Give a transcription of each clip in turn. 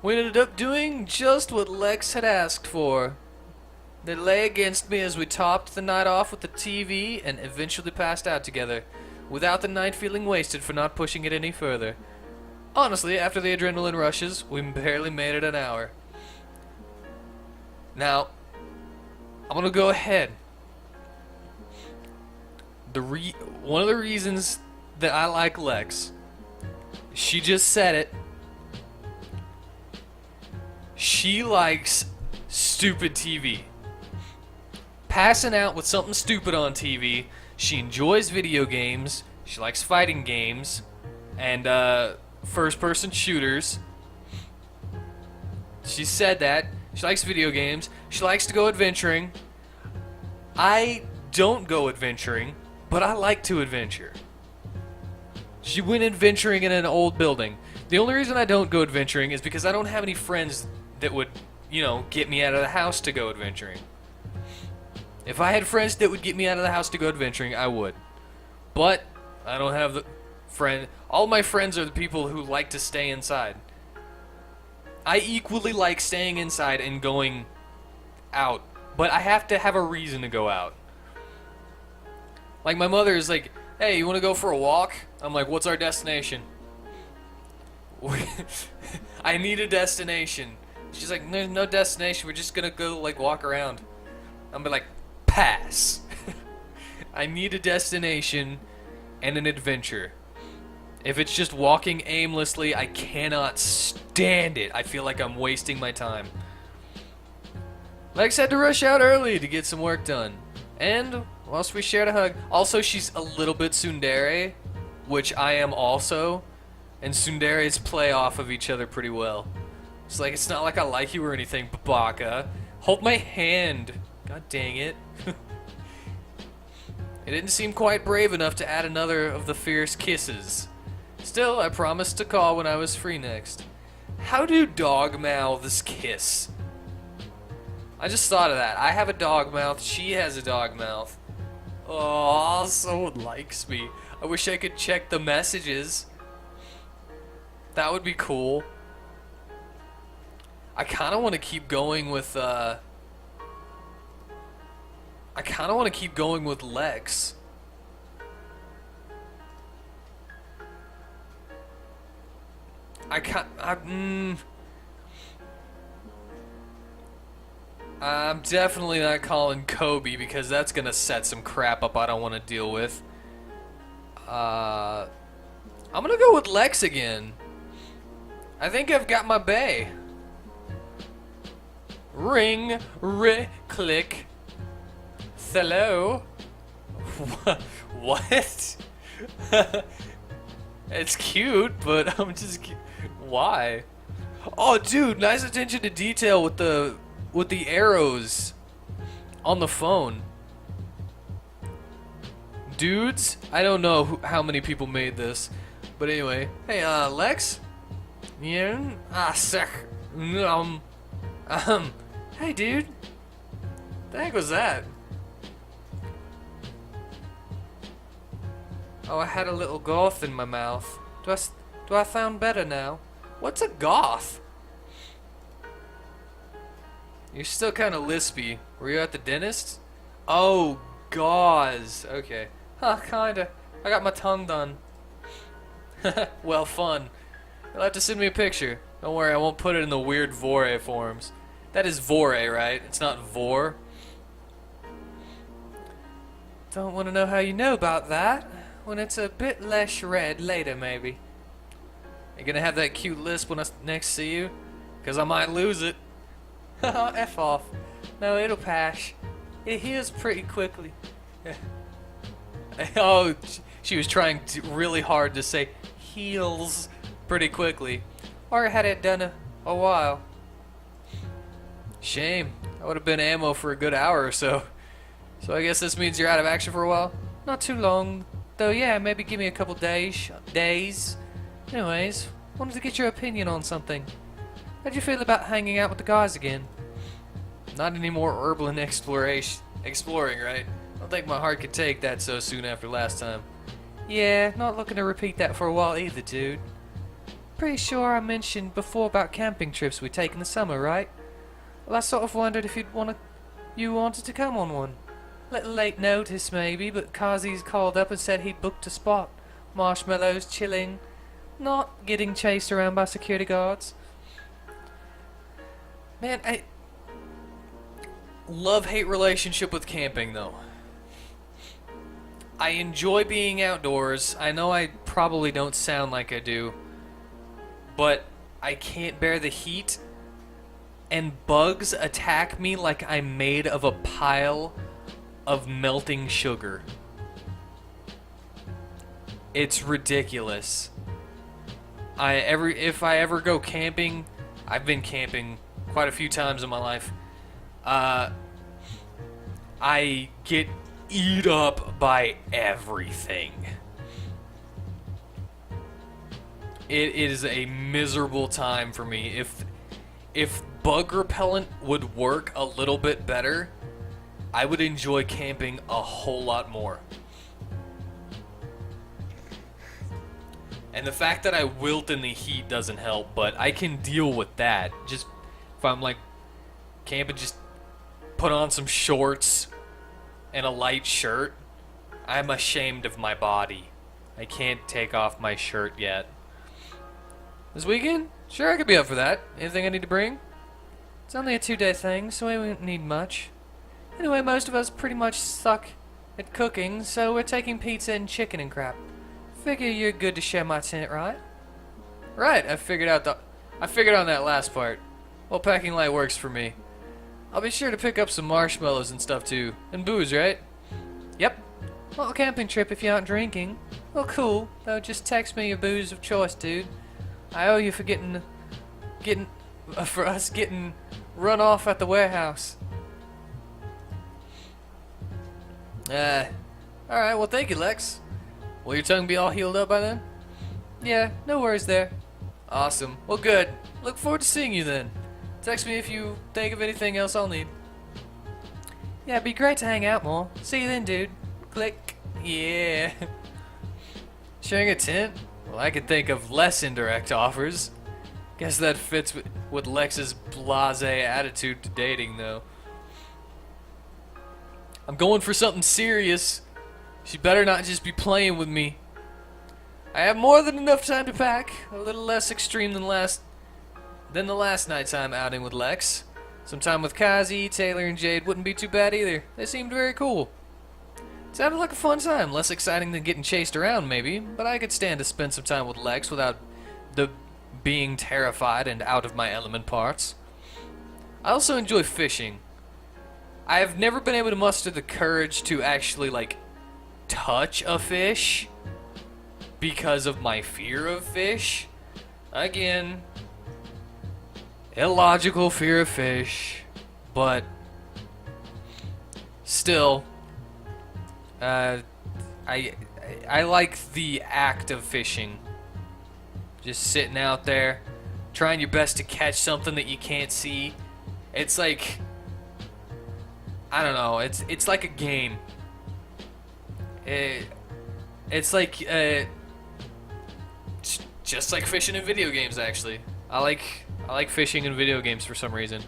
We ended up doing just what Lex had asked for. They lay against me as we topped the night off with the TV and eventually passed out together, without the night feeling wasted for not pushing it any further. Honestly, after the adrenaline rushes, we barely made it an hour. Now, I'm gonna go ahead. One of the reasons that I like Lex, she just said it. She likes stupid TV. Passing out with something stupid on TV. She enjoys video games. She likes fighting games and first-person shooters. She said that. She likes video games. She likes to go adventuring. I don't go adventuring, but I like to adventure. She went adventuring in an old building. The only reason I don't go adventuring is because I don't have any friends that would, get me out of the house to go adventuring. If I had friends that would get me out of the house to go adventuring, I would. But I don't have the friend. All my friends are the people who like to stay inside. I equally like staying inside and going out, but I have to have a reason to go out. Like my mother is like, "Hey, you want to go for a walk?" I'm like, "What's our destination?" I need a destination. She's like, "There's no destination. We're just gonna go walk around." I'm like, pass. I need a destination and an adventure. If it's just walking aimlessly, I cannot stand it. I feel like I'm wasting my time. Lex had to rush out early to get some work done. And whilst we shared a hug, also she's a little bit tsundere, which I am also. And tsunderes play off of each other pretty well. It's not like I like you or anything, Babaka. Hold my hand. God dang it. It didn't seem quite brave enough to add another of the fierce kisses. Still, I promised to call when I was free next. How do dog mouths kiss? I just thought of that. I have a dog mouth. She has a dog mouth. Oh, someone likes me. I wish I could check the messages. That would be cool. I kind of want to keep going with Lex. I'm definitely not calling Kobe because that's gonna set some crap up I don't want to deal with. I'm gonna go with Lex again. I think I've got my bae. Ring, click. Hello. What? It's cute, but I'm just. Why? Oh, dude, nice attention to detail with the arrows on the phone. Dudes, I don't know how many people made this, but anyway. Hey, Lex. Yeah. Sir. Hey, dude. The heck was that? Oh, I had a little goth in my mouth. Do I sound better now? What's a goth? You're still kind of lispy. Were you at the dentist? Oh, gauze. Okay. Huh, kinda. I got my tongue done. Well, fun. You'll have to send me a picture. Don't worry, I won't put it in the weird vore forms. That is vore, right? It's not vor. Don't want to know how you know about that. When it's a bit less red later, maybe. You gonna have that cute lisp when I next see you? Cause I might lose it. F off. No, it'll pass. It heals pretty quickly. Oh, she was trying really hard to say heals pretty quickly. Or had it done a while. Shame. That would have been ammo for a good hour or so. So I guess this means you're out of action for a while? Not too long. Though, yeah, maybe give me a couple days. Anyways, wanted to get your opinion on something. How'd you feel about hanging out with the guys again? Not any more urban exploring, right? I don't think my heart could take that so soon after last time. Yeah, not looking to repeat that for a while either, dude. pretty sure I mentioned before about camping trips we take in the summer, right? Well, I sort of wondered if you wanted to come on one. Little late notice, maybe, but Kazi's called up and said he'd booked a spot. Marshmallows, chilling, not getting chased around by security guards. Man, I love-hate relationship with camping, though. I enjoy being outdoors. I know I probably don't sound like I do, but I can't bear the heat, and bugs attack me like I'm made of a pile of melting sugar. It's ridiculous. If I ever go camping, I've been camping quite a few times in my life. I get eat up by everything. It is a miserable time for me. If bug repellent would work a little bit better, I would enjoy camping a whole lot more. And the fact that I wilt in the heat doesn't help, but I can deal with that. Just if I'm like camping, just put on some shorts and a light shirt. I'm ashamed of my body. I can't take off my shirt yet. This weekend? Sure, I could be up for that. Anything I need to bring? It's only a 2-day thing, so we won't need much. Anyway, most of us pretty much suck at cooking, so we're taking pizza and chicken and crap. Figure you're good to share my tent, right? Right, I figured on that last part. Well, packing light works for me. I'll be sure to pick up some marshmallows and stuff too. And booze, right? Yep. Well, a camping trip if you aren't drinking. Well, cool. Though just text me your booze of choice, dude. I owe you for getting run off at the warehouse. Alright, well thank you, Lex. Will your tongue be all healed up by then? Yeah, no worries there. Awesome. Well, good. Look forward to seeing you then. Text me if you think of anything else I'll need. Yeah, it'd be great to hang out more. See you then, dude. Click. Yeah. Sharing a tent? Well, I could think of less indirect offers. Guess that fits with Lex's blasé attitude to dating, though. I'm going for something serious. She better not just be playing with me. I have more than enough time to pack. A little less extreme than the last nighttime outing with Lex. Some time with Kazi, Taylor, and Jade wouldn't be too bad either. They seemed very cool. It sounded like a fun time. Less exciting than getting chased around, maybe. But I could stand to spend some time with Lex without the being terrified and out of my element parts. I also enjoy fishing. I have never been able to muster the courage to actually, touch a fish because of my fear of fish. Again, illogical fear of fish, but still, I like the act of fishing. Just sitting out there, trying your best to catch something that you can't see. It's like, I don't know, it's like a game. It's like, just like fishing in video games, actually. I like fishing in video games for some reason.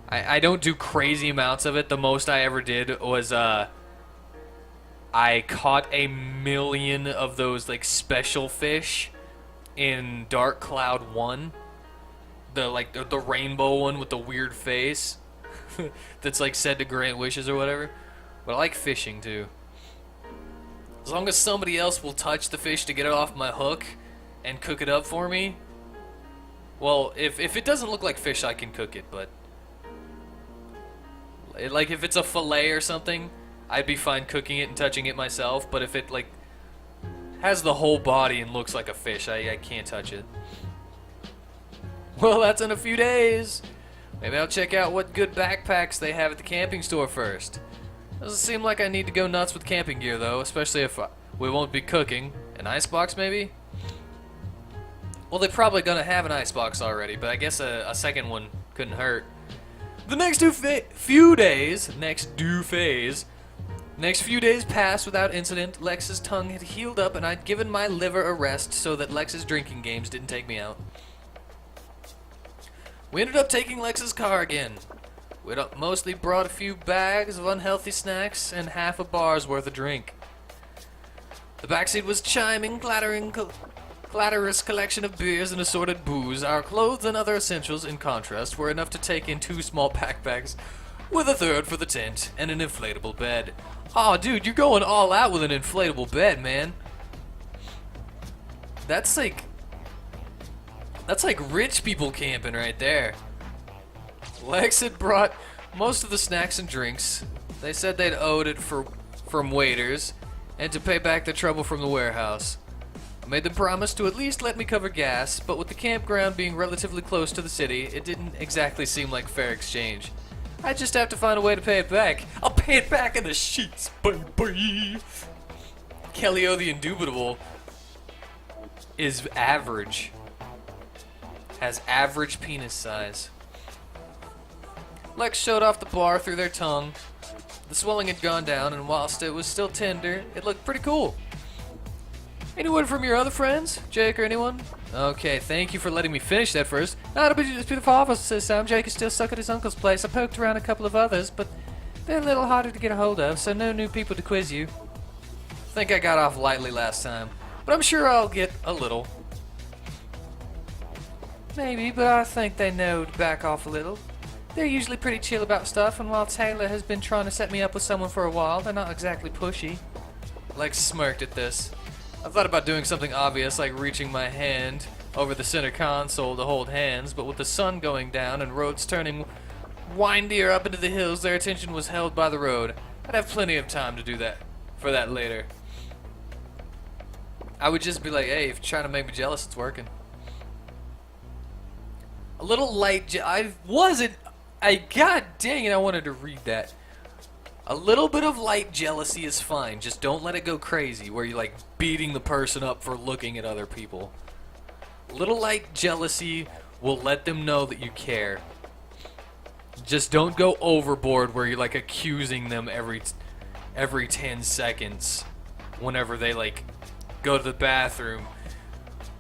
I don't do crazy amounts of it. The most I ever did was, I caught 1,000,000 of those, special fish in Dark Cloud 1. The rainbow one with the weird face. That's, said to grant wishes or whatever. But I like fishing, too. As long as somebody else will touch the fish to get it off my hook and cook it up for me. Well, if it doesn't look like fish, I can cook it, but... if it's a fillet or something, I'd be fine cooking it and touching it myself. But if it, has the whole body and looks like a fish, I can't touch it. Well, that's in a few days. Maybe I'll check out what good backpacks they have at the camping store first. Doesn't seem like I need to go nuts with camping gear, though, especially if we won't be cooking. An icebox, maybe? Well, they're probably gonna have an icebox already, but I guess a second one couldn't hurt. The next few days, Next few days passed without incident. Lex's tongue had healed up, and I'd given my liver a rest so that Lex's drinking games didn't take me out. We ended up taking Lex's car again. We'd mostly brought a few bags of unhealthy snacks and half a bar's worth of drink. The backseat was chiming, clatterous collection of beers and assorted booze. Our clothes and other essentials, in contrast, were enough to take in 2 small backpacks, with a third for the tent and an inflatable bed. Aw, dude, you're going all out with an inflatable bed, man. That's like rich people camping right there. Lex had brought most of the snacks and drinks. They said they'd owed it from waiters and to pay back the trouble from the warehouse. I made them promise to at least let me cover gas, but with the campground being relatively close to the city, it didn't exactly seem like fair exchange. I just have to find a way to pay it back. I'll pay it back in the sheets, baby. Kelly-O the Indubitable is average. Has average penis size. Lex showed off the bar through their tongue. The swelling had gone down, and whilst it was still tender, it looked pretty cool. Anyone from your other friends? Jake or anyone? Okay, thank you for letting me finish that first. No, it'll just be the father's this time. Jake is still stuck at his uncle's place. I poked around a couple of others, but they're a little harder to get a hold of, so no new people to quiz you. I think I got off lightly last time, but I'm sure I'll get a little. Maybe, but I think they know to back off a little. They're usually pretty chill about stuff, and while Taylor has been trying to set me up with someone for a while, they're not exactly pushy. Lex smirked at this. I thought about doing something obvious like reaching my hand over the center console to hold hands, but with the sun going down and roads turning windier up into the hills, their attention was held by the road. I'd have plenty of time to do that for that later. I would just be like, hey, if you're trying to make me jealous, it's working. A little light god dang it, I wanted to read that. A little bit of light jealousy is fine. Just don't let it go crazy where you're like beating the person up for looking at other people. Little light jealousy will let them know that you care. Just don't go overboard where you're like accusing them every 10 seconds whenever they like go to the bathroom.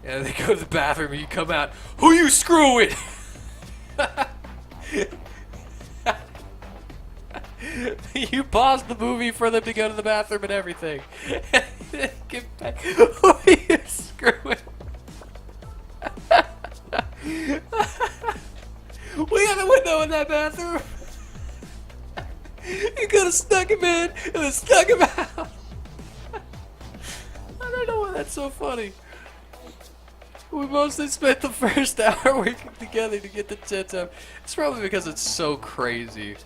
Yeah, they go to the bathroom and you come out, who you screwing? You paused the movie for them to go to the bathroom and everything. Get back. Who are you screwing? We got a window in that bathroom. You could have stuck him in and then stuck him out. I don't know why that's so funny. We mostly spent the first hour working together to get the tent up. It's probably because it's so crazy.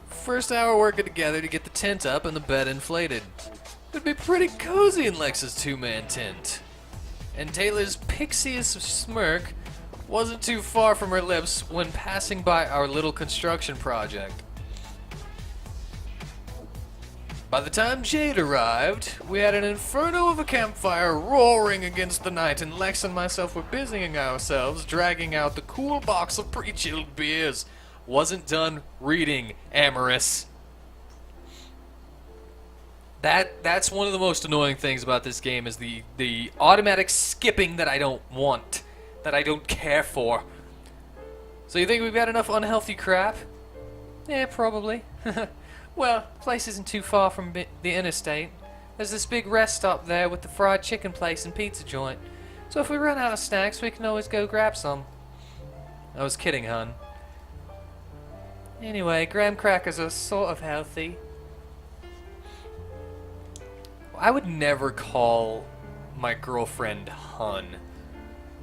First hour working together to get the tent up and the bed inflated. It'd be pretty cozy in Lex's 2-man tent. And Taylor's pixiest smirk wasn't too far from her lips when passing by our little construction project. By the time Jade arrived, we had an inferno of a campfire roaring against the night, and Lex and myself were busying ourselves dragging out the cool box of pre-chilled beers. Wasn't done reading, Amorous. That's one of the most annoying things about this game is the automatic skipping that I don't want, that I don't care for. So you think we've got enough unhealthy crap? Yeah, probably. Well, the place isn't too far from the interstate. There's this big rest stop there with the fried chicken place and pizza joint. So if we run out of snacks, we can always go grab some. I was kidding, hon. Anyway, graham crackers are sort of healthy. I would never call my girlfriend hun.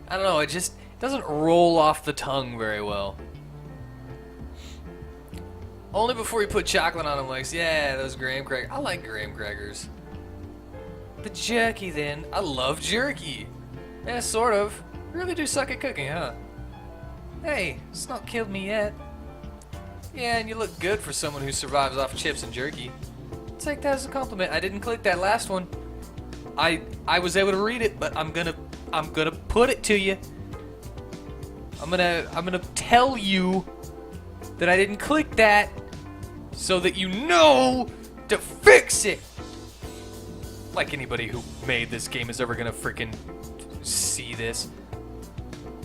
I don't know, it just doesn't roll off the tongue very well. Only before you put chocolate on them, like, yeah, those graham crackers. I like graham crackers. The jerky, then. I love jerky. Yeah, sort of. You really do suck at cooking, huh? Hey, it's not killed me yet. Yeah, and you look good for someone who survives off chips and jerky. Take that as a compliment. I didn't click that last one. I was able to read it, but I'm gonna put it to you. I'm gonna tell you that I didn't click that, so that you know to fix it. Like anybody who made this game is ever gonna freaking see this.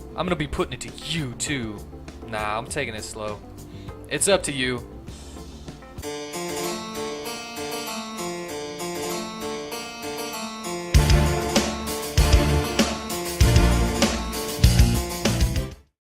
I'm gonna be putting it to you too. Nah, I'm taking it slow. It's up to you.